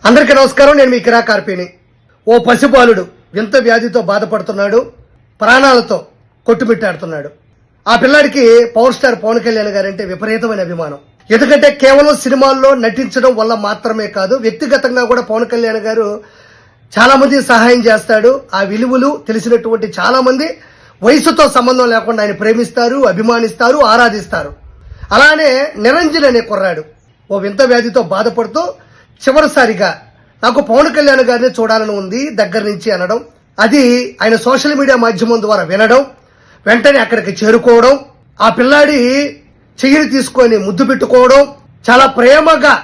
అందరికీ నమస్కారం. నేను మీ కిరా కార్పీని. ఓ పసిబాలుడు వింత వ్యాధితో బాధపడుతున్నాడు, ప్రాణాలతో కొట్టుమిట్టాడుతున్నాడు. ఆ పిల్లాడికి పవర్ స్టార్ పవన్ కళ్యాణ్ గారంటే విపరీతమైన అభిమానం. ఎందుకంటే కేవలం సినిమాల్లో నటించడం వల్ల మాత్రమే కాదు, వ్యక్తిగతంగా కూడా పవన్ కళ్యాణ్ గారు చాలా మంది సహాయం చేస్తాడు. ఆ విలువలు తెలిసినటువంటి చాలా మంది వయసుతో సంబంధం లేకుండా ఆయన ప్రేమిస్తారు, అభిమానిస్తారు, ఆరాధిస్తారు. అలానే నిరంజన్ అనే కుర్రాడు ఓ వింత వ్యాధితో బాధపడుతూ చివరిసారిగా నాకు పవన్ కళ్యాణ్ గారిని చూడాలని ఉంది దగ్గర నుంచి అనడం, అది ఆయన సోషల్ మీడియా మాధ్యమం ద్వారా వినడం, వెంటనే అక్కడికి చేరుకోవడం, ఆ పిల్లాడి చెయ్యిని తీసుకొని ముద్దు పెట్టుకోవడం, చాలా ప్రేమగా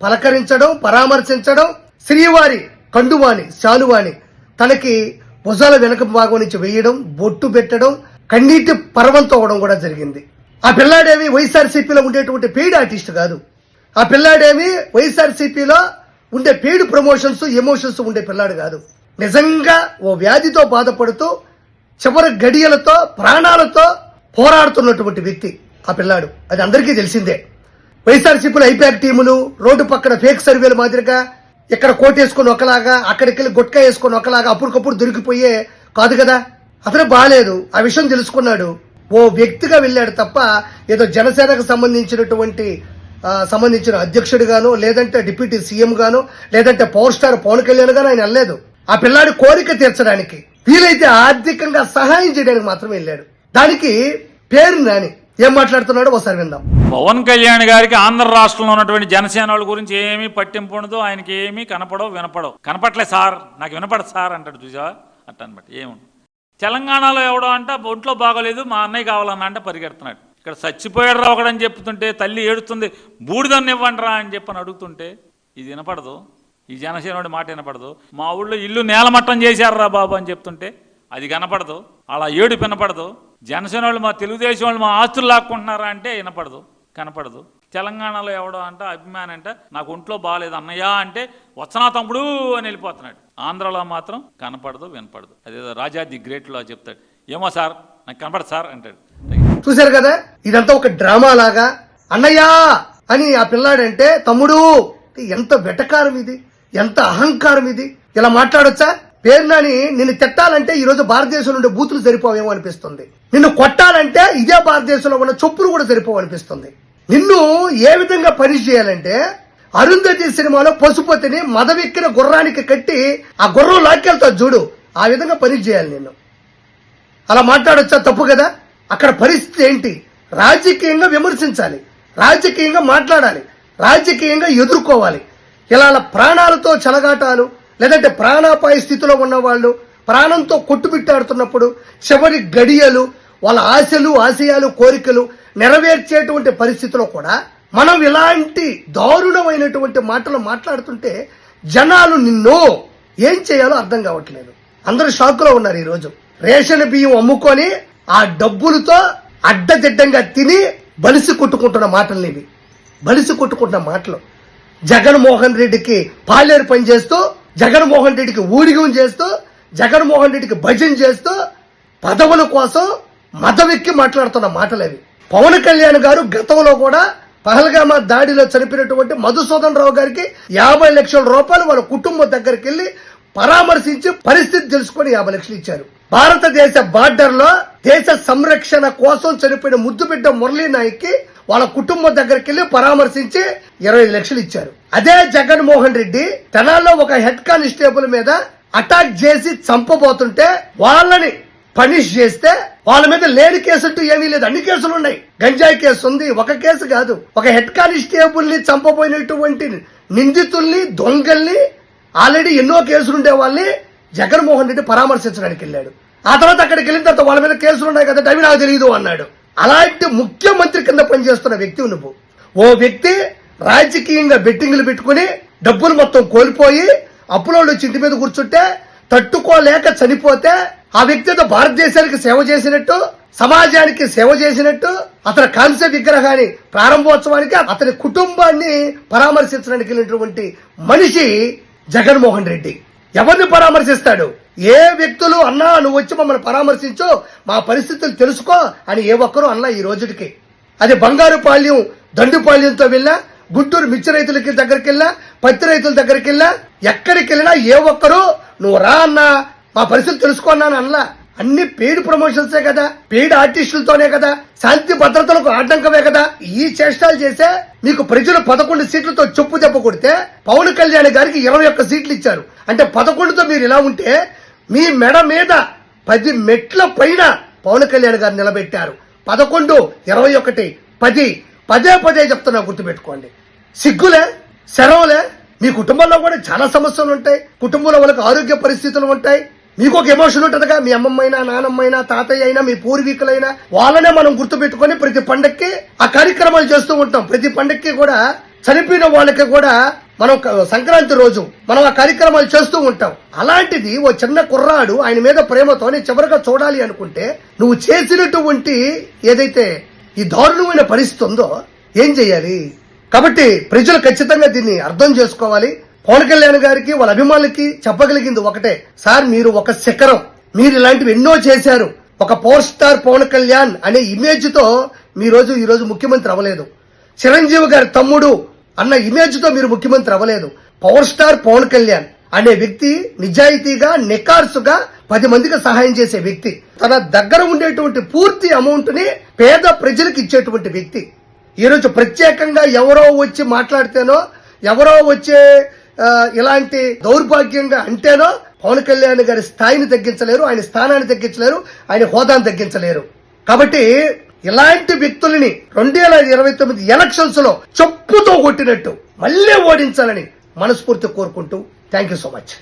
పలకరించడం, పరామర్శించడం, శ్రీవారి కండువాని శాలువాని తనకి భుజాల వెనక భాగం నుంచి వేయడం, బొట్టు పెట్టడం, కన్నీటి పర్వంతో అవడం కూడా జరిగింది. ఆ పిల్లాడేమి వైఎస్ఆర్సీపీలో ఉండేటువంటి పెయిడ్ ఆర్టిస్ట్ కాదు. ఆ పిల్లాడేమి వైఎస్ఆర్సీపీలో ఉండే పెయిడ్ ప్రమోషన్స్, ఎమోషన్స్ ఉండే పిల్లాడు కాదు. నిజంగా ఓ వ్యాధితో బాధపడుతూ చివరి గడియలతో ప్రాణాలతో పోరాడుతున్నటువంటి వ్యక్తి ఆ పిల్లాడు. అది అందరికీ తెలిసిందే. వైఎస్ఆర్సీపీలో ఐపాక్ టీములు రోడ్డు పక్కన ఫేక్ సర్వేలు మాదిరిగా ఇక్కడ కోటేసుకొని ఒకలాగా, అక్కడికి వెళ్ళి గుట్కా వేసుకొని ఒకలాగా అప్పటికప్పుడు దొరికిపోయే కాదు కదా. అతను బాగాలేదు, ఆ విషయం తెలుసుకున్నాడు, ఓ వ్యక్తిగా వెళ్ళాడు తప్ప ఏదో జనసేనకు సంబంధించిన అధ్యక్షుడు గాను, లేదంటే డిప్యూటీ సీఎం గాను, లేదంటే పవర్ స్టార్ పవన్ కళ్యాణ్ గాను ఆయన వెళ్ళలేదు. ఆ పిల్లాడి కోరిక తీర్చడానికి, వీలైతే ఆర్థికంగా సహాయం చేయడానికి మాత్రమే వెళ్ళాడు. దానికి పేరు నాని ఏం మాట్లాడుతున్నాడో ఒకసారి విందాం. పవన్ కళ్యాణ్ గారికి ఆంధ్ర రాష్ట్రంలో ఉన్నటువంటి జనసేన వాళ్ళ గురించి ఏమీ పట్టింపు ఉండదు, ఆయనకి ఏమీ వినపడవు. కనపట్లే సార్, నాకు వినపడదు సార్ అంటాడు. చూసా అట్ట అనమాట. ఏముంది తెలంగాణలో ఎవడో అంట ఒంట్లో బాగోలేదు, మా అన్నయ్య కావాలన్నా అంటే పరిగెడుతున్నాడు. ఇక్కడ చచ్చిపోయాడు రా ఒకడని చెప్తుంటే తల్లి ఏడుస్తుంది, బూడిదన్ని ఇవ్వండి రా అని చెప్పని అడుగుతుంటే ఇది వినపడదు. ఈ జనసేన మాట వినపడదు. మా ఊళ్ళో ఇల్లు నేలమట్టం చేశారా బాబు అని చెప్తుంటే అది కనపడదు. అలా ఏడు వినపడదు. జనసేన వాళ్ళు, మా తెలుగుదేశం వాళ్ళు మా ఆస్తులు లాక్కుంటున్నారా అంటే వినపడదు, కనపడదు. తెలంగాణలో ఎవడో అంట అభిమాని అంట నాకు ఒంట్లో బాగాలేదు అన్నయ్య అంటే వచనా తమ్ముడు అని వెళ్ళిపోతున్నాడు. ఆంధ్రలో మాత్రం కనపడదు, వినపడదు. అదేదో రాజా ది గ్రేట్లో చెప్తాడు, ఏమో సార్ నాకు కనపడదు సార్ అంటాడు. చూశారు కదా, ఇదంతా ఒక డ్రామా లాగా. అన్నయ్యా అని ఆ పిల్లాడంటే తమ్ముడు, ఎంత వెటకారం ఇది, ఎంత అహంకారం ఇది. ఇలా మాట్లాడొచ్చా? పేరు నాని నిన్ను తిట్టాలంటే ఈ రోజు భారతదేశంలో ఉండే బూతులు సరిపోవేమో అనిపిస్తుంది. నిన్ను కొట్టాలంటే ఇదే భారతదేశంలో ఉన్న చొప్పులు కూడా సరిపోవనిపిస్తుంది. నిన్ను ఏ విధంగా పని చేయాలంటే అరుంధతి సినిమాలో పశుపతిని మదవెక్కిన గుర్రానికి కట్టి ఆ గుర్రం లాక్కెళ్తా చూడు, ఆ విధంగా పని చేయాలి నిన్ను. అలా మాట్లాడొచ్చా? తప్పు కదా. అక్కడ పరిస్థితి ఏంటి? రాజకీయంగా విమర్శించాలి, రాజకీయంగా మాట్లాడాలి, రాజకీయంగా ఎదుర్కోవాలి. ఇలా ప్రాణాలతో చెలగాటాలు, లేదంటే ప్రాణాపాయ స్థితిలో ఉన్న వాళ్ళు ప్రాణంతో కొట్టుబిట్టాడుతున్నప్పుడు చివరి గడియలు, వాళ్ళ ఆశలు, ఆశయాలు, కోరికలు నెరవేర్చేటువంటి పరిస్థితిలో కూడా మనం ఇలాంటి దారుణమైనటువంటి మాటలు మాట్లాడుతుంటే జనాలు నిన్ను ఏం చేయాలో అర్థం కావట్లేదు. అందరూ షాక్ లో ఉన్నారు. ఈరోజు రేషన్ బియ్యం అమ్ముకొని ఆ డబ్బులతో అడ్డదిడ్డంగా తిని బలిసి కొట్టుకుంటున్న మాటలు ఇవి. బలిసి కొట్టుకుంటున్న మాటలు. జగన్మోహన్ రెడ్డికి పాలేరు పని చేస్తూ, జగన్మోహన్ రెడ్డికి ఊడిగం చేస్తూ, జగన్మోహన్ రెడ్డికి భజన చేస్తూ పదవుల కోసం మదవెక్కి మాట్లాడుతున్న మాటలు అవి. పవన్ కళ్యాణ్ గారు గతంలో కూడా పహల్గామా దాడిలో చనిపోయినటువంటి మధుసూదన్ రావు గారికి 50 లక్షల రూపాయలు వాళ్ళ కుటుంబం దగ్గరికి వెళ్లి పరామర్శించి పరిస్థితి తెలుసుకొని 50 లక్షలు ఇచ్చారు. భారతదేశ బార్డర్ లో దేశ సంరక్షణ కోసం చనిపోయిన ముద్దుబిడ్డ మురళీ నాయక్ కి వాళ్ళ కుటుంబం దగ్గరికి వెళ్లి పరామర్శించి 25 లక్షలు ఇచ్చారు. అదే జగన్మోహన్ రెడ్డి తెనాల్లో ఒక హెడ్ కానిస్టేబుల్ మీద అటాక్ చేసి చంపబోతుంటే వాళ్ళని పనిష్ చేస్తే వాళ్ళ మీద లేని కేసుంటూ ఏమీ లేదు, అన్ని కేసులు ఉన్నాయి. గంజాయి కేసు ఉంది, ఒక కేసు కాదు. ఒక హెడ్ కానిస్టేబుల్ ని చంపబోయినటువంటి నిందితుల్ని, దొంగల్ని, ఆల్రెడీ ఎన్నో కేసులు ఉండే వాళ్ళని జగన్మోహన్ రెడ్డి పరామర్శించడానికి వెళ్ళాడు. ఆ తర్వాత అక్కడికి వెళ్ళిన తర్వాత వాళ్ళ మీద కేసులు ఉన్నాయి కదా, అవి నాకు తెలియదు అన్నాడు. అలాంటి ముఖ్యమంత్రి కింద పనిచేస్తున్న వ్యక్తి నువ్వు. ఓ వ్యక్తి రాజకీయంగా బెట్టింగ్లు పెట్టుకుని డబ్బులు మొత్తం కోల్పోయి అప్పులోళ్ళు ఇంటి మీద కూర్చుంటే తట్టుకోలేక చనిపోతే ఆ వ్యక్తితో భారతదేశానికి సేవ చేసినట్టు, సమాజానికి సేవ చేసినట్టు, అతని కాంస్య విగ్రహాన్ని ప్రారంభోత్సవానికి అతని కుటుంబాన్ని పరామర్శించడానికి వెళ్ళినటువంటి మనిషి జగన్మోహన్ రెడ్డి. ఎవరిని పరామర్శిస్తాడు? ఏ వ్యక్తులు అన్నా నువ్వు వచ్చి మమ్మల్ని పరామర్శించు, మా పరిస్థితులు తెలుసుకో అని ఏ ఒక్కరూ అన్నా ఈ రోజుకి. అది బంగారుపాళ్యం దండుపాళ్యంతో వెళ్ళా, గుంటూరు మిర్చి రైతులకి దగ్గరికి వెళ్ళా, పత్తి రైతుల దగ్గరికి వెళ్ళా, ఎక్కడికి వెళ్ళినా ఏ ఒక్కరు నువ్వు రా అన్నా మా పరిస్థితి తెలుసుకున్నాను అనలా. అన్ని పెయిడ్ ప్రమోషన్సే కదా, పెయిడ్ ఆర్టిస్టులతోనే కదా, శాంతి భద్రతలకు ఆటంకమే కదా. ఈ చేష్టాలు చేసే మీకు ప్రజలు 11 సీట్లతో చెప్పు దెబ్బ కొడితే పవన్ కళ్యాణ్ గారికి 21 సీట్లు ఇచ్చారు. అంటే 11తో మీరు ఇలా ఉంటే మీ మెడ మీద 10 మెట్ల పైన పవన్ కళ్యాణ్ గారు నిలబెట్టారు. 11, 21, 10 పదే చెప్తున్నా, గుర్తుపెట్టుకోండి. సిగ్గులే, శరవులే. మీ కుటుంబంలో కూడా చాలా సమస్యలు ఉంటాయి, కుటుంబంలో వాళ్ళకి ఆరోగ్య పరిస్థితులు ఉంటాయి. మీకు ఒక ఎమోషన్ ఉంటుందిగా, మీ అమ్మమ్మైనా, నానమ్మైనా, తాతయ్య అయినా, మీ పూర్వీకులైనా వాళ్ళనే మనం గుర్తుపెట్టుకొని ప్రతి పండక్కి ఆ కార్యక్రమాలు చేస్తూ ఉంటాం. ప్రతి పండక్కి కూడా చనిపోయిన వాళ్ళకి కూడా మనం సంక్రాంతి రోజు మనం ఆ కార్యక్రమాలు చేస్తూ ఉంటాం. అలాంటిది ఓ చిన్న కుర్రాడు ఆయన మీద ప్రేమతో నేను చివరిగా చూడాలి అనుకుంటే నువ్వు చేసినటువంటి ఏదైతే ఈ దారుణమైన పరిస్థితి ఉందో ఏం చేయాలి? కాబట్టి ప్రజలు ఖచ్చితంగా దీన్ని అర్థం చేసుకోవాలి. పవన్ కళ్యాణ్ గారికి వాళ్ళ అభిమానులకి చెప్పగలిగింది ఒకటే, సార్ మీరు ఒక శిఖరం, మీరు ఇలాంటివి ఎన్నో చేశారు. ఒక పవర్ స్టార్ పవన్ కళ్యాణ్ అనే ఇమేజ్ తో ఈ రోజు ముఖ్యమంత్రి అవ్వలేదు. చిరంజీవి గారి తమ్ముడు అన్న ఇమేజ్ తో మీరు ముఖ్యమంత్రి అవ్వలేదు. పవర్ స్టార్ పవన్ కళ్యాణ్ అనే వ్యక్తి నిజాయితీగా, నికార్సుగా 10 మందికి సహాయం చేసే వ్యక్తి. తన దగ్గర ఉండేటువంటి పూర్తి అమౌంట్ ని పేద ప్రజలకు ఇచ్చేటువంటి వ్యక్తి. ఈ రోజు ప్రత్యేకంగా ఎవరో వచ్చి మాట్లాడితేనో, ఎవరో వచ్చే ఇలాంటి దౌర్భాగ్యంగా అంటేనో పవన్ కళ్యాణ్ గారి స్థాయిని తగ్గించలేరు, ఆయన స్థానాన్ని తగ్గించలేరు, ఆయన హోదాను తగ్గించలేరు. కాబట్టి ఇలాంటి వ్యక్తులని 2029 ఎలక్షన్స్ లో చెప్పుతో కొట్టినట్టు మళ్లీ ఓడించాలని మనస్ఫూర్తి కోరుకుంటూ థ్యాంక్ యూ సో మచ్.